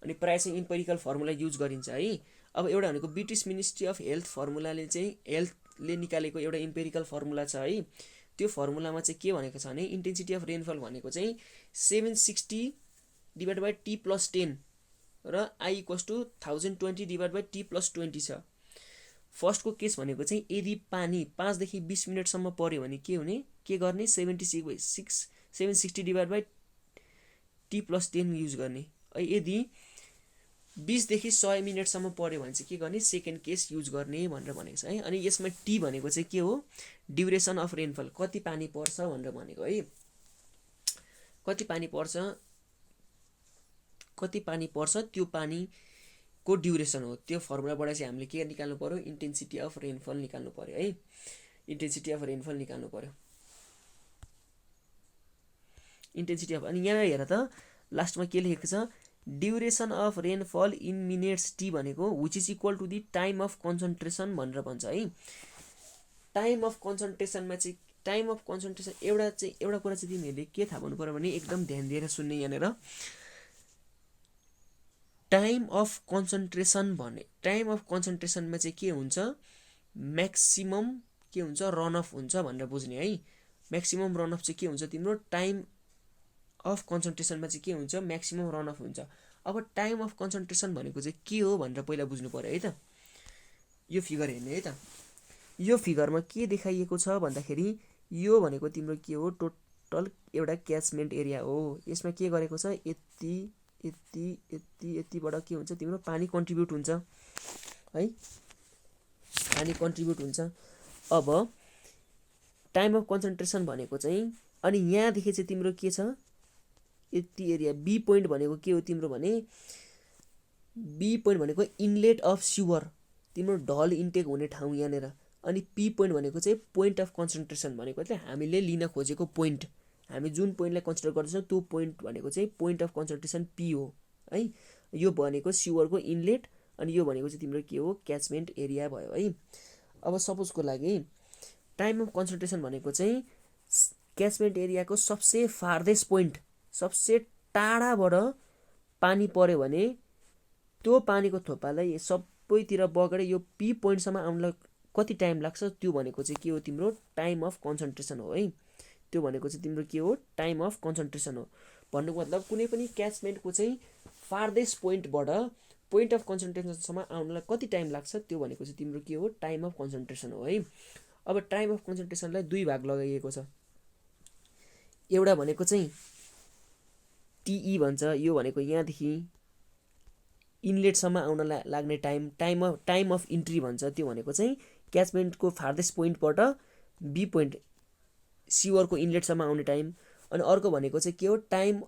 अनि प्रायः चाहिँ इम्पेरिकल फर्मुला युज गरिन्छ है। अब एउटा भनेको ब्रिटिस मिनिस्ट्री अफ हेल्थ फर्मुलाले चाहिँ हेल्थले निकालेको एउटा इम्पेरिकल फर्मुला छ है। त्यो फर्मुलामा चाहिँ के भनेको छ भने इन्टेन्सिटी अफ रेनफल भनेको चाहिँ 760 डिभाइड बाई T+10 र I = 1020 डिभाइड बाई T+20 छ। फर्स्टको केस भनेको चाहिँ यदि पानी 5 देखि 20 मिनटसम्म पर्यो भने के हुने के गर्ने 760 डिभाइड बाई T+10 युज गर्ने। यदि 20 देखि 100 मिनटसम्म पर्यो भने चाहिँ के गर्ने सेकेन्ड केस युज गर्ने भनेर भनेको छ है। अनि यसमा टी भनेको चाहिँ के हो ड्युरेसन अफ रेनफल, कति पानी पर्छ भनेर भनेको है। कति पानी पर्छ त्यो पानीको ड्युरेसन हो। त्यो फर्मुलाबाट चाहिँ हामीले के निकाल्नु पर्यो इन्टेन्सिटी अफ रेनफल निकाल्नु पर्यो है। इन्टेन्सिटी अफ रेनफल निकाल्नु पर्यो। इन्टेन्सिटी अफ अनि यहाँ हेर त लास्टमा के लेखेको छ duration of rainfall in minutes T भनेको which is equal to the time of concentration भनेर भन्छ है। टाइम अफ कन्सन्ट्रेसनमा चाहिँ टाइम अफ कन्सन्ट्रेसन एउटा कुरा चाहिँ तिमीहरूले के थाहा पाउनु पर्यो भने एकदम ध्यान दिएर सुन्ने यहाँनिर टाइम अफ कन्सन्ट्रेसन भने टाइम अफ कन्सन्ट्रेसनमा चाहिँ के हुन्छ म्याक्सिमम के हुन्छ रन अफ हुन्छ भनेर बुझ्ने है। म्याक्सिमम रन अफ चाहिँ के हुन्छ तिम्रो टाइम अफ कन्सन्ट्रेसनमा चाहिँ के हुन्छ म्याक्सिमम रन अफ हुन्छ। अब टाइम अफ कन्सन्ट्रेसन भनेको चाहिँ के हो भनेर पहिला बुझ्नु पर्यो है त। यो फिगर हेर्ने है त। यो फिगरमा के देखाइएको छ भन्दाखेरि यो भनेको तिम्रो के हो टोटल एउटा क्याचमेन्ट एरिया हो। यसमा के गरेको छ यतिबाट के हुन्छ तिम्रो पानी कन्ट्रिब्युट हुन्छ है, पानी कन्ट्रिब्युट हुन्छ। अब टाइम अफ कन्सन्ट्रेसन भनेको चाहिँ अनि यहाँदेखि चाहिँ तिम्रो के छ यति एरिया बी पोइन्ट भनेको के हो तिम्रो भने बी पोइन्ट भनेको इनलेट अफ स्युवर तिम्रो ढल इन्टेक हुने ठाउँ यहाँनिर। अनि पी पोइन्ट भनेको चाहिँ पोइन्ट अफ कन्सन्ट्रेसन भनेको चाहिँ हामीले लिन खोजेको पोइन्ट, हामी जुन पोइन्टलाई कन्सिडर गर्दैछौँ त्यो पोइन्ट भनेको चाहिँ पोइन्ट अफ कन्सन्ट्रेसन पी हो है। यो भनेको स्युवरको इनलेट अनि यो भनेको चाहिँ तिम्रो के हो क्याचमेन्ट एरिया भयो है। अब सपोजको लागि टाइम अफ कन्सन्ट्रेसन भनेको चाहिँ क्याचमेन्ट एरियाको सबसे फार्देस्ट पोइन्ट सबसे टाढाबाट पानी पर्यो भने त्यो पानीको थोपालाई सबैतिर बगेर यो पी पोइन्टसम्म आउनलाई कति टाइम लाग्छ त्यो भनेको चाहिँ के हो तिम्रो टाइम अफ कन्सन्ट्रेसन हो है। त्यो भनेको चाहिँ तिम्रो के हो टाइम अफ कन्सन्ट्रेसन हो। भन्नुको मतलब कुनै पनि क्याचमेन्टको चाहिँ फार्देस्ट पोइन्टबाट पोइन्ट अफ कन्सन्ट्रेसनसम्म आउनलाई कति टाइम लाग्छ त्यो भनेको चाहिँ तिम्रो के हो टाइम अफ कन्सन्ट्रेसन हो है। अब टाइम अफ कन्सन्ट्रेसनलाई दुई भाग लगाइएको छ। एउटा भनेको चाहिँ टिई भन्छ, यो भनेको यहाँदेखि इनलेटसम्म आउन लाग्ने टाइम अफ इन्ट्री भन्छ। त्यो भनेको चाहिँ क्याचमेन्टको फार्देस्ट पोइन्टबाट बी पोइन्ट सिवरको इनलेटसम्म आउने टाइम। अनि अर्को भनेको चाहिँ के हो टाइम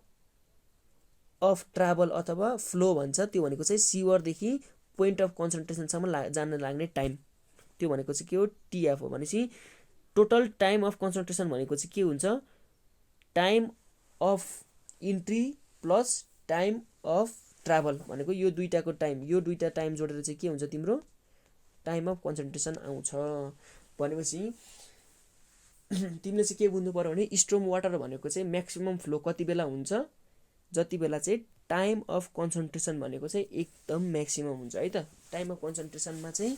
अफ ट्राभल अथवा फ्लो भन्छ। त्यो भनेको चाहिँ सिवरदेखि पोइन्ट अफ कन्सन्ट्रेसनसम्म जान लाग्ने टाइम। त्यो भनेको चाहिँ के हो टिएफ हो। भनेपछि टोटल टाइम अफ कन्सन्ट्रेसन भनेको चाहिँ के हुन्छ time of entry plus time of travel भनेको यो दुईटाको टाइम, यो दुईटा टाइम जोडेर चाहिँ के हुन्छ तिम्रो टाइम अफ कन्सन्ट्रेसन आउँछ। भनेपछि तिमीले चाहिँ के बुझ्नु पर्यो भने स्टोर्म वाटर भनेको चाहिँ म्याक्सिमम फ्लो कति बेला हुन्छ, जति बेला चाहिँ टाइम अफ कन्सन्ट्रेसन भनेको चाहिँ एकदम म्याक्सिमम हुन्छ है त। टाइम अफ कन्सन्ट्रेसनमा चाहिँ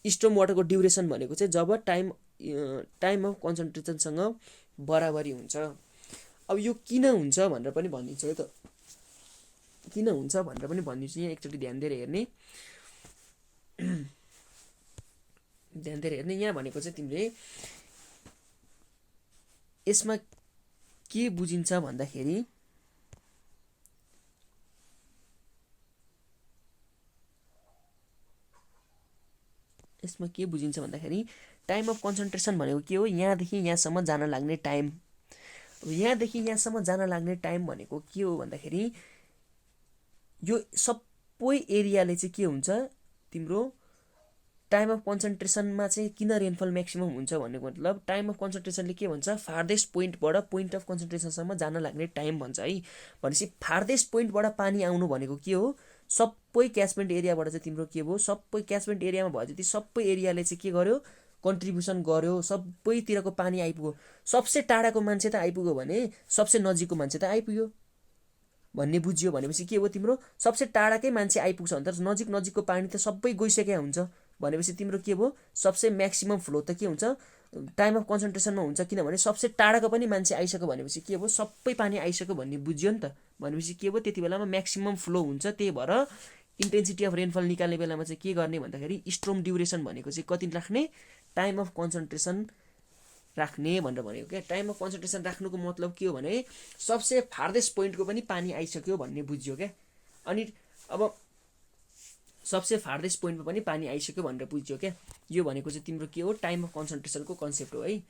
स्टोर्म वाटरको ड्युरेसन भनेको चाहिँ जब टाइम अफ कन्सन्ट्रेसनसँग बराबरी हुन्छ। अब यो किन हुन्छ भनेर पनि भनिदिन्छु है त, किन हुन्छ भनेर पनि भनिदिन्छु। यहाँ एकचोटि ध्यान दिएर हेर्ने, यहाँ भनेको चाहिँ तिमीले यसमा के बुझिन्छ भन्दाखेरि टाइम अफ कन्सन्ट्रेसन भनेको के हो यहाँदेखि यहाँसम्म जान लाग्ने टाइम। यहाँदेखि यहाँसम्म जान लाग्ने टाइम भनेको के हो भन्दाखेरि यो सबै एरियाले चाहिँ के हुन्छ तिम्रो टाइम अफ कन्सन्ट्रेसनमा चाहिँ किन रेनफल म्याक्सिमम हुन्छ भन्ने मतलब टाइम अफ कन्सन्ट्रेसनले के भन्छ फार्देस्ट पोइन्टबाट पोइन्ट अफ कन्सन्ट्रेसनसम्म जान लाग्ने टाइम भन्छ है। भनेपछि फार्देस्ट पोइन्टबाट पानी आउनु भनेको के हो सबै क्याचमेन्ट एरियाबाट चाहिँ तिम्रो के भयो सबै क्याचमेन्ट एरियामा भयो जति सबै एरियाले चाहिँ के गर्यो कन्ट्रिब्युसन गर्यो, सबैतिरको पानी आइपुग्यो। सबसे टाढाको मान्छे त आइपुग्यो भने सबसे नजिकको मान्छे त आइपुग्यो भन्ने बुझ्यो। भनेपछि के हो तिम्रो सबसे टाढाकै मान्छे आइपुग्छ भने त नजिकको पानी त सबै गइसकेको हुन्छ। भनेपछि तिम्रो के भयो सबसे म्याक्सिमम फ्लो त के हुन्छ टाइम अफ कन्सन्ट्रेसनमा हुन्छ, किनभने सबसे टाढाको पनि मान्छे आइसक्यो भनेपछि के भयो सबै पानी आइसक्यो भन्ने बुझ्यो नि त। भनेपछि के भयो त्यति बेलामा म्याक्सिमम फ्लो हुन्छ। त्यही भएर इन्टेन्सिटी अफ रेनफल निकाल्ने बेलामा चाहिँ के गर्ने भन्दाखेरि स्टोर्म ड्युरेसन भनेको चाहिँ कति राख्ने टाइम अफ कन्सन्ट्रेसन राख्ने भनेर भनेको क्या। टाइम अफ कन्सन्ट्रेसन राख्नुको मतलब के हो भने सबसे फार्देस्ट पोइन्टको पनि पानी आइसक्यो भन्ने बुझ्यो क्या। अनि अब सबसे फार्देस्ट पोइन्टमा पनि पानी आइसक्यो भनेर बुझ्यो क्या। यो भनेको चाहिँ तिम्रो के हो टाइम अफ कन्सन्ट्रेसनको कन्सेप्ट हो है।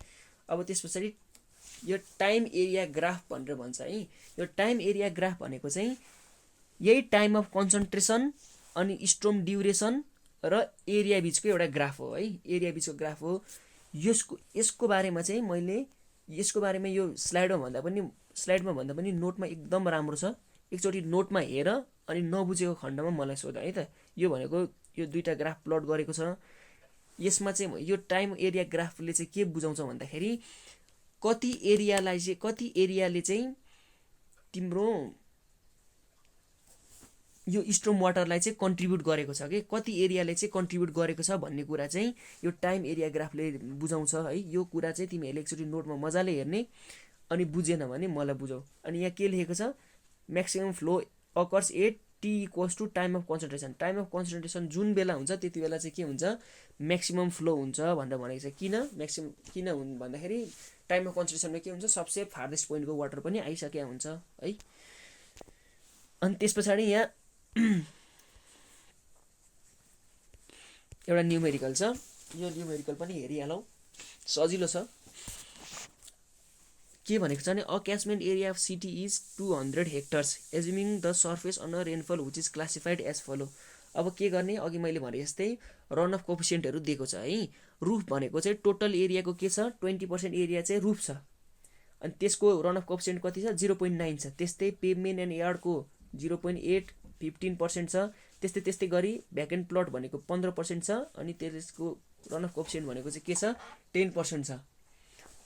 अब त्यस पछाडि यो टाइम एरिया ग्राफ भनेर भन्छ है। यो टाइम एरिया ग्राफ भनेको चाहिँ यही टाइम अफ कन्सन्ट्रेसन अनि स्टोर्म ड्युरेसन र एरिया बिचको एउटा ग्राफ हो है। एरिया बिचको ग्राफ हो। यसको बारेमा चाहिँ मैले यसको बारेमा यो स्लाइडमा भन्दा पनि नोटमा एकदम राम्रो छ। एकचोटि नोटमा हेर अनि नबुझेको खण्डमा मलाई सोध है त। यो भनेको यो दुईटा ग्राफ प्लट गरेको छ। यसमा चाहिँ यो टाइम एरिया ग्राफले चाहिँ के बुझाउँछ भन्दाखेरि कति एरियाले चाहिँ तिम्रो यो स्टोर्म वाटरलाई चाहिँ कन्ट्रिब्युट गरेको छ कि कति एरियाले चाहिँ कन्ट्रिब्युट गरेको छ भन्ने कुरा चाहिँ यो टाइम एरिया ग्राफले बुझाउँछ है। यो कुरा चाहिँ तिमीहरूले एकचोटि नोटमा मजाले हेर्ने अनि बुझेन भने मलाई बुझाऊ। अनि यहाँ के लेखेको छ maximum flow occurs at T equals to time of concentration. Time of concentration जुन बेला हुन्छ त्यति बेला चाहिँ के हुन्छ म्याक्सिमम फ्लो हुन्छ भनेर भनेको छ। किन भन्दाखेरि टाइम अफ कन्सन्ट्रेसनमा के हुन्छ सबसे फार्देस्ट पोइन्टको वाटर पनि आइसकेको हुन्छ है। अनि त्यस पछाडि यहाँ एउटा न्युमेरिकल छ। यो न्युमेरिकल पनि हेरिहालौँ सजिलो छ। के भनेको छ भने uh catchment area of city is 200 hectares assuming the surface on rainfall which is classified as follow. अब के गर्ने अघि मैले भने जस्तै रन अफ कोफिसियन्टहरू दिएको छ है। रुफ भनेको चाहिँ टोटल एरियाको के छ 20% एरिया चाहिँ रुफ छ। अनि त्यसको रन अफ कोफिसियन्ट कति छ 0.9 छ। त्यस्तै पेभमेन्ट एन्ड यार्डको 0.8 15% छ। त्यस्तै गरी भ्याकेन्ट प्लट भनेको 15% छ। अनि त्यसको रन अफ कोफिसियन्ट भनेको चाहिँ के छ 10% छ।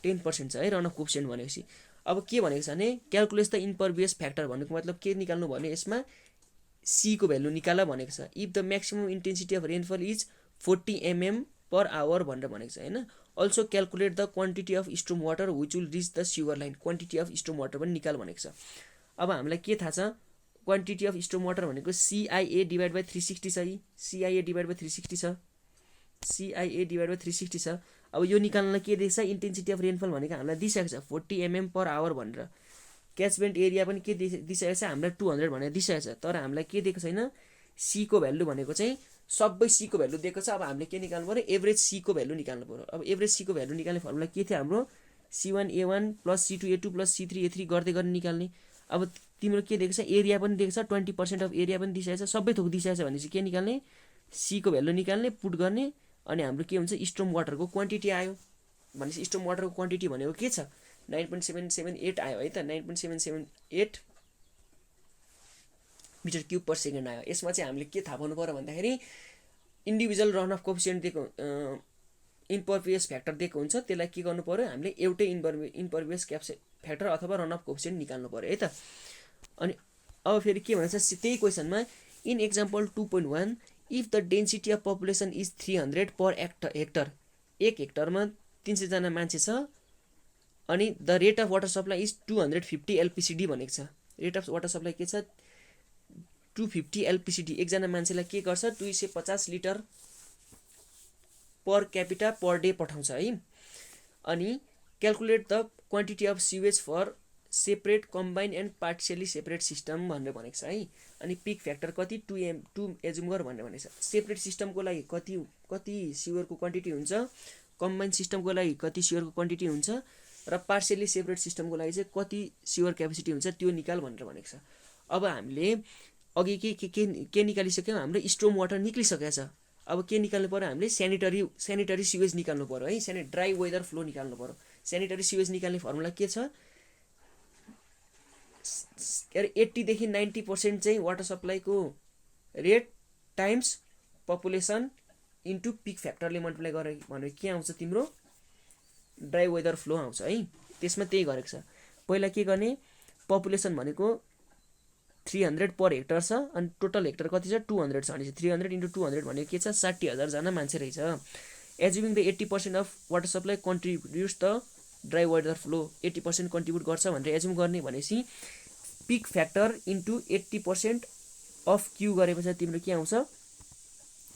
10% छ है रन अफ कोफिसियन्ट भनेपछि। अब के भनेको छ भने क्यालकुलेट द इम्परभियस फ्याक्टर भनेको मतलब के निकाल्नु भने यसमा सी को भ्यालु निकाल भनेको छ। If the maximum intensity of rainfall is 40 mm/hour भनेर भनेको छ हैन। Also calculate the quantity of storm water which will reach the sewer line. Quantity of storm water पनि निकाल भनेको छ। अब हामीलाई के थाहा छ क्वान्टिटी अफ स्टोर्म वाटर भनेको CIA डिभाइड बाई 360 छ। CIA डिभाइड बाई 360 छ। CIA डिभाइड बाई 360 छ। अब यो निकाल्नलाई के दिएको छ इन्टेन्सिटी अफ रेनफल भनेको हामीलाई दिइसकेको छ 40 mm/hour भनेर। क्याचमेन्ट एरिया पनि के दिइसकेको छ हामीलाई 200 भनेर दिइसकेको छ। तर हामीलाई के दिएको छैन सी को भ्यालु भनेको चाहिँ सबै सी को भ्यालु दिएको छ। अब हामीले के निकाल्नु पर्यो एभरेज सी को भ्यालु निकाल्नु पर्यो। अब एभरेज सी को भ्यालु निकाल्ने फर्मुला के थियो हाम्रो C1A1 + C2A2 + C3A3 गर्दै गर्ने निकाल्ने। अब तिम्रो के दिएको छ एरिया पनि दिएको छ 20% अफ एरिया पनि दिइसकेको छ। सबै थोक दिइसकेको छ भनेपछि के निकाल्ने सी को भ्यालु निकाल्ने पुट गर्ने अनि हाम्रो के हुन्छ स्टर्म वाटरको क्वान्टिटी आयो भनेपछि स्टर्म वाटरको क्वान्टिटी भनेको के छ 9.778 आयो है त 9.778 मिटर क्युब पर सेकेन्ड आयो। यसमा चाहिँ हामीले के थाहा पाउनु पर्यो भन्दाखेरि इन्डिभिजुअल रन अफ कोफिसिएन्ट दिएको इम्परभियस फ्याक्टर दिएको हुन्छ त्यसलाई के गर्नु पर्यो हामीले एउटै इम्परभियस फ्याक्टर अथवा रन अफ कोफिसिएन्ट निकाल्नु पर्यो है त। अनि अब फेरि के भन्छ त्यही क्वेसनमा in example 2.1 if the density of population is 300 per hectare एक हेक्टरमा 300 जना मान्छे छ अनि the rate of water supply is 250 LPCD भनेको छ। रेट अफ वाटर सप्लाई के छ 250 एलपिसिडी एकजना मान्छेलाई के गर्छ 250 litre per capita per day पठाउँछ है। अनि calculate the quantity of sewage for separate combine and partially separate system भनेर भनेको छ है। अनि पिक फ्याक्टर कति 2 एजुम गर भनेर भनेको छ। सेपरेट सिस्टमको लागि कति सिवरको क्वान्टिटी हुन्छ, कम्बाइन सिस्टमको लागि कति सिवरको क्वान्टिटी हुन्छ र पार्सियली सेपरेट सिस्टमको लागि चाहिँ कति सिवर क्यापेसिटी हुन्छ त्यो निकाल भनेर भनेको छ। अब हामीले अघि के निकालिसक्यौँ हाम्रो स्टोर्म वाटर निक्लिसकेको छ। अब के निकाल्नु पर्यो हामीले सेनिटरी सिवेज निकाल्नु पर्यो है। ड्राई वेदर फ्लो निकाल्नु पर्यो। सेनिटरी सिवेज निकाल्ने फर्मुला के छ 80 देखि 90% चाहिँ वाटर सप्लाईको rate times population into peak फ्याक्टरले मल्टिप्लाई गरे भने के आउँछ तिम्रो ड्राई वेदर फ्लो आउँछ है। त्यसमा त्यही गरेको छ। पहिला के गर्ने पपुलेसन भनेको 300 पर हेक्टर छ अनि टोटल हेक्टर कति छ 200 छ भने 300 इन्टु 200 भनेको के छ 60,000 जना मान्छे रहेछ। Assuming the 80% of water supply contributes the dry weather flow 80% contribute गर्छ भनेर एजुम गर्ने भनेपछि peak factor into 80% of Q गरेपछि तिम्रो के आउँछ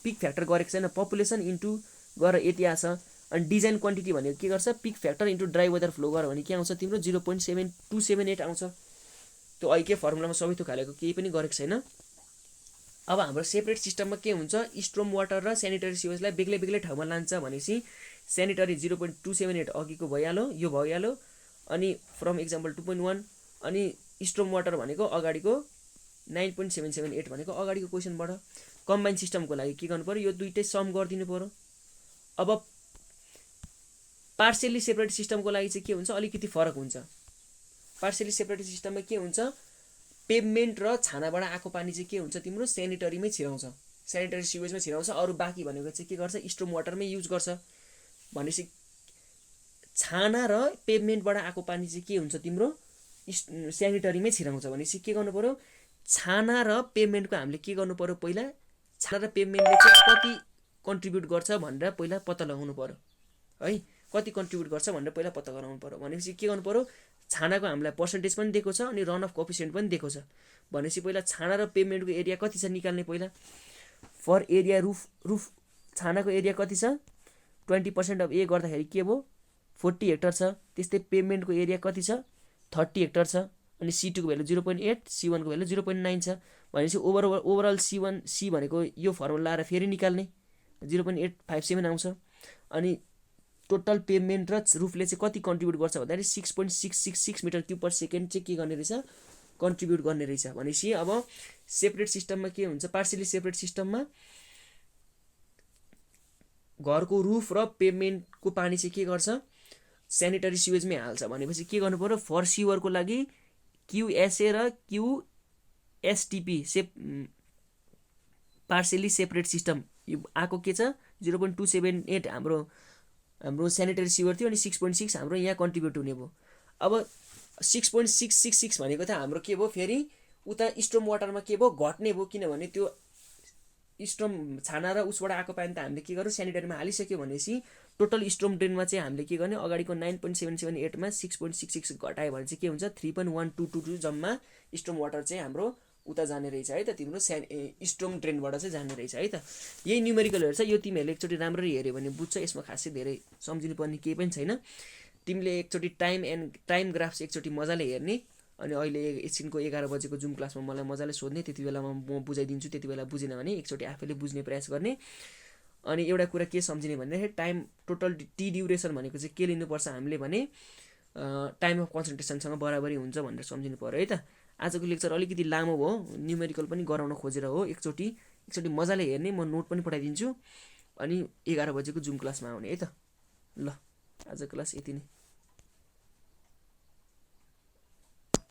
पिक फ्याक्टर गरेको छैन पपुलेसन इन्टु गरेर यति आछ। अनि डिजाइन क्वान्टिटी भनेको के गर्छ peak factor into dry weather flow गर भने के आउँछ तिम्रो 0.7278 आउँछ। त्यो अहिले के फर्मुलामा सबै थोक हालेको केही पनि गरेको छैन। अब हाम्रो सेपरेट सिस्टममा के हुन्छ स्टोर्म वाटर र सेनिटरी सिवेजलाई बेग्लै बेग्लै ठाउँमा लान्छ भनेपछि सेनिटरी 0.278 अघिको भइहाल्यो यो भइहाल्यो। अनि फ्रम एक्जाम्पल 2.1 अनि स्टोर्म वाटर भनेको अगाडिको 9.778 भनेको अगाडिको क्वेसनबाट। कम्बाइन सिस्टमको लागि के गर्नु पर्यो यो दुईटै सम गरिदिनु पर्यो। अब पार्सियली सेपरेट सिस्टमको लागि चाहिँ के हुन्छ अलिकति फरक हुन्छ। पार्सियली सेपरेट सिस्टममा के हुन्छ पेभमेन्ट र छानाबाट आएको पानी चाहिँ के हुन्छ तिम्रो सेनिटरीमै छिराउँछ सेनिटरी सिवेजमै छिराउँछ। अरू बाँकी भनेको चाहिँ के गर्छ स्टोर्म वाटरमै युज गर्छ भनेपछि छाना र पेभमेन्टबाट आएको पानी चाहिँ के हुन्छ तिम्रो सेनिटरीमै छिराउँछ भनेपछि के गर्नु पर्यो छाना र पेभमेन्टको हामीले के गर्नु पर्यो पहिला छाना र पेभमेन्टले चाहिँ कति कन्ट्रिब्युट गर्छ भनेर पहिला पत्ता लगाउनु पर्यो है। कति कन्ट्रिब्युट गर्छ भनेर पहिला पत्ता लगाउनु पर्यो भनेपछि के गर्नु पर्यो छानाको हामीलाई पर्सेन्टेज पनि दिएको छ अनि रन अफ कोफिसिएन्ट पनि दिएको छ भनेपछि पहिला छाना र पेभमेन्टको एरिया कति छ निकाल्ने पहिला फर एरिया रुफ छानाको एरिया कति छ 20% अफ ए गर्दाखेरि के भयो 40 हेक्टर छ। त्यस्तै पेभमेन्टको एरिया कति छ 30 हेक्टर छ अनि C2 को भ्यालु 0.8 C1 को भ्यालु 0.9 छ भनेपछि ओभरअल C भनेको यो फर्मुला लाएर फेरि निकाल्ने 0.857 आउँछ। अनि टोटल पेभमेन्ट र रुफले चाहिँ कति कन्ट्रिब्युट गर्छ भन्दाखेरि 6.666 मिटर क्युब पर सेकेन्ड चाहिँ के गर्ने रहेछ कन्ट्रिब्युट गर्ने रहेछ भनेपछि अब सेपरेट सिस्टममा के हुन्छ पार्सियली सेपरेट सिस्टममा घरको रुफ र पेभमेन्टको पानी चाहिँ के गर्छ सेनिटरी सिवेजमै हाल्छ भनेपछि के गर्नु पर्यो फर सिवरको लागि क्युएसए र क्युएसटिपी पार्सियली सेपरेट सिस्टम यो आएको के छ 0.278 हाम्रो सेनिटरी सिवर थियो अनि 6.6 हाम्रो यहाँ कन्ट्रिब्युट हुने भयो। अब 6.666 भनेको त हाम्रो के भयो फेरि उता स्टोर्म वाटरमा के भयो घट्ने भयो किनभने त्यो स्टोर्म छाना र उसबाट आएको पानी त हामीले के गर्यो सेनिटरीमा हालिसक्यो भनेपछि टोटल स्टोर्म ड्रेनमा चाहिँ हामीले के गर्ने अगाडिको 9.778 मा 6.66 घटायो भने चाहिँ के हुन्छ 3.1222 जम्मा स्टोर्म वाटर चाहिँ हाम्रो उता जाने रहेछ है त तिम्रो स्टोर्म ड्रेनबाट चाहिँ जाने रहेछ है त। यही न्युमेरिकलहरु छ यो तिमीहरूले एकचोटि राम्ररी हेर्यो भने बुझ्छ यसमा खासै धेरै सम्झिनु पर्ने केही पनि छैन। तिमीले एकचोटि टाइम ग्राफ्स एकचोटि मजाले हेर्ने अनि अहिले एकछिनको 11 बजेको जुम क्लासमा मलाई मजाले सोध्ने त्यति बेला म बुझाइदिन्छु त्यति बेला बुझेन भने एकचोटि आफैले बुझ्ने प्रयास गर्ने। अनि एउटा कुरा के सम्झिने भन्दाखेरि टाइम टोटल टी ड्युरेसन भनेको चाहिँ के लिनुपर्छ हामीले भने टाइम अफ कन्सन्ट्रेसनसँग बराबरी हुन्छ भनेर सम्झिनु पर्यो है त। आजको लेक्चर अलिकति लामो भयो न्युमेरिकल पनि गराउन खोजेर हो एकचोटि एकचोटि मजाले हेर्ने, म नोट पनि पठाइदिन्छु। अनि 11 बजेको जुम क्लासमा आउने है त। ल, आज क्लास यति नै।